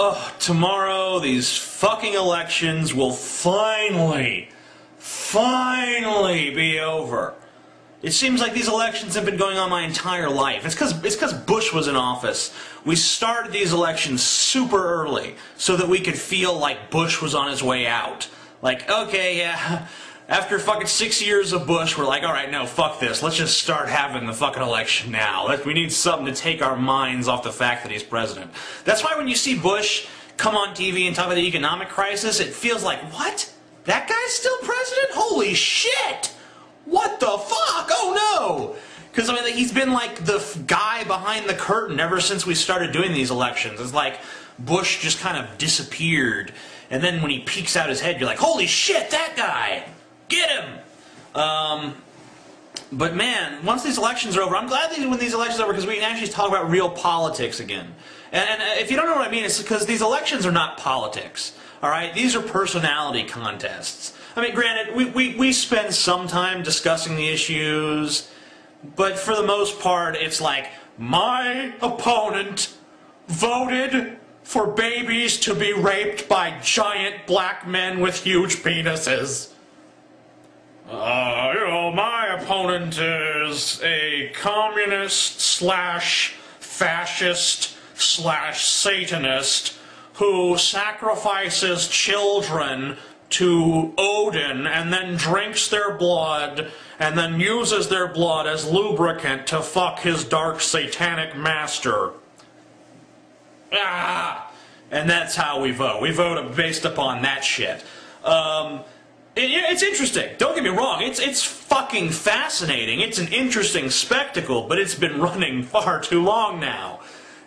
Oh, tomorrow these fucking elections will finally be over. It seems like these elections have been going on my entire life. It's because Bush was in office. We started these elections super early so that we could feel like Bush was on his way out. Like, okay, yeah, after fucking 6 years of Bush, we're like, alright, no, fuck this. Let's just start having the fucking election now. We need something to take our minds off the fact that he's president. That's why when you see Bush come on TV and talk about the economic crisis, it feels like, what? That guy's still president? Holy shit! What the fuck? Oh no! Because, I mean, he's been like the guy behind the curtain ever since we started doing these elections. It's like Bush just kind of disappeared. And then when he peeks out his head, you're like, holy shit, that guy! Get him! But man, once these elections are over, I'm glad when these elections are over because we can actually talk about real politics again. And if you don't know what I mean, it's because these elections are not politics. Alright? These are personality contests. I mean, granted, we spend some time discussing the issues, but for the most part, it's like, my opponent voted for babies to be raped by giant black men with huge penises. My opponent is a communist slash fascist slash Satanist who sacrifices children to Odin and then drinks their blood and then uses their blood as lubricant to fuck his dark satanic master. And that's how we vote. We vote based upon that shit. It's interesting. Don't get me wrong. It's fucking fascinating. It's an interesting spectacle, but it's been running far too long now.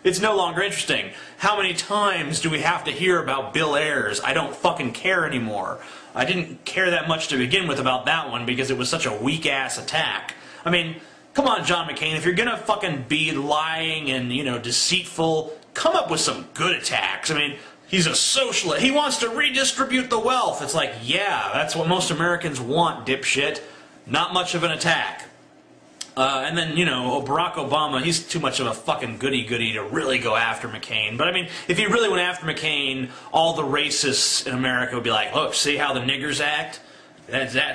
It's no longer interesting. How many times do we have to hear about Bill Ayers? I don't fucking care anymore. I didn't care that much to begin with about that one because it was such a weak-ass attack. I mean, come on, John McCain. If you're gonna fucking be lying and, deceitful, come up with some good attacks. I mean, he's a socialist. He wants to redistribute the wealth. It's like, yeah, that's what most Americans want, dipshit. Not much of an attack. And then, Barack Obama, he's too much of a fucking goody-goody to really go after McCain. But, I mean, if he really went after McCain, all the racists in America would be like, look, see how the niggers act?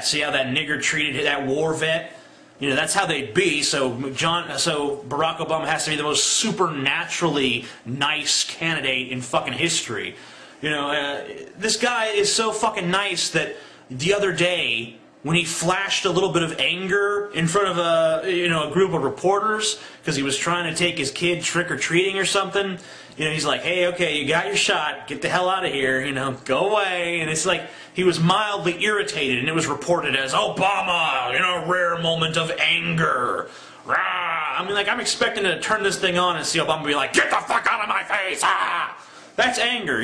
See how that nigger treated that war vet? That's how they'd be. So Barack Obama has to be the most supernaturally nice candidate in fucking history. This guy is so fucking nice that the other day, when he flashed a little bit of anger in front of a group of reporters because he was trying to take his kid trick-or-treating or something, he's like, hey, okay, you got your shot, get the hell out of here, go away. And it's like he was mildly irritated, and it was reported as Obama, rare moment of anger. Rah! I mean, I'm expecting to turn this thing on and see Obama be like, get the fuck out of my face! Ah! That's anger,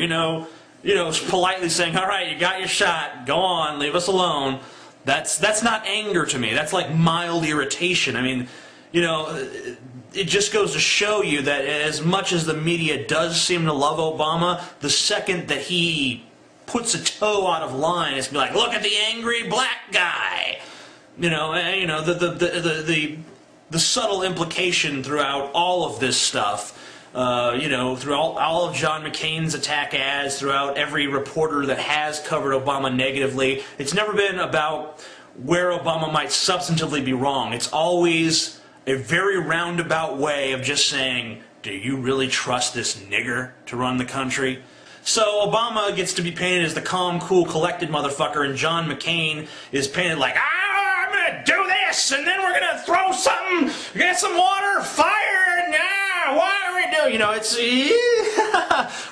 politely saying, all right, you got your shot, go on, leave us alone. That's not anger to me. That's like mild irritation. I mean, it just goes to show you that as much as the media does seem to love Obama, the second that he puts a toe out of line, it's be like, look at the angry black guy. The subtle implication throughout all of this stuff. Throughout all of John McCain's attack ads, throughout every reporter that has covered Obama negatively, it's never been about where Obama might substantively be wrong. It's always a very roundabout way of just saying, do you really trust this nigger to run the country? So Obama gets to be painted as the calm, cool, collected motherfucker, and John McCain is painted like, I'm gonna do this, and then we're gonna throw something, get some water, fire, and what do we do? It's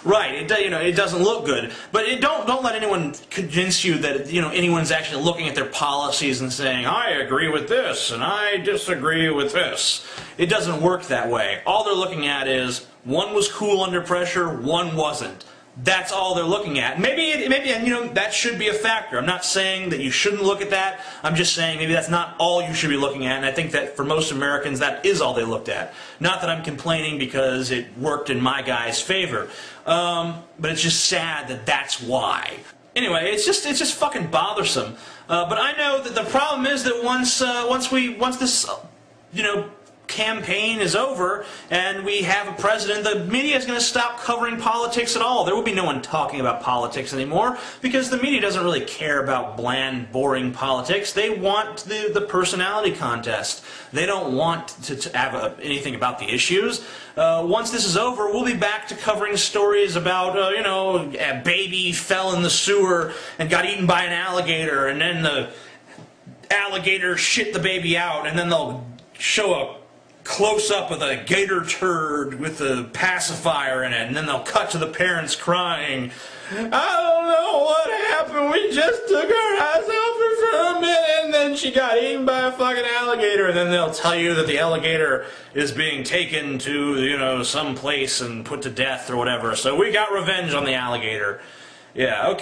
right. It doesn't look good. But don't let anyone convince you that anyone's actually looking at their policies and saying, I agree with this and I disagree with this. It doesn't work that way. All they're looking at is one was cool under pressure, one wasn't. That's all they're looking at. Maybe that should be a factor. I'm not saying that you shouldn't look at that. I'm just saying maybe that's not all you should be looking at, and I think that for most Americans that is all they looked at. Not that I'm complaining because it worked in my guy's favor, but it's just sad that that's why. Anyway, it's just fucking bothersome. But I know that the problem is that once this campaign is over and we have a president, the media is going to stop covering politics at all. There will be no one talking about politics anymore because the media doesn't really care about bland, boring politics. They want the personality contest. They don't want to have anything about the issues. Once this is over, we'll be back to covering stories about, you know, a baby fell in the sewer and got eaten by an alligator, and then the alligator shit the baby out, and then they'll show a close-up of the gator turd with the pacifier in it, and then they'll cut to the parents crying. I don't know what happened, we just took her eyes off her for a minute and then she got eaten by a fucking alligator, and then they'll tell you that the alligator is being taken to, you know, some place and put to death or whatever. So we got revenge on the alligator. Yeah, okay.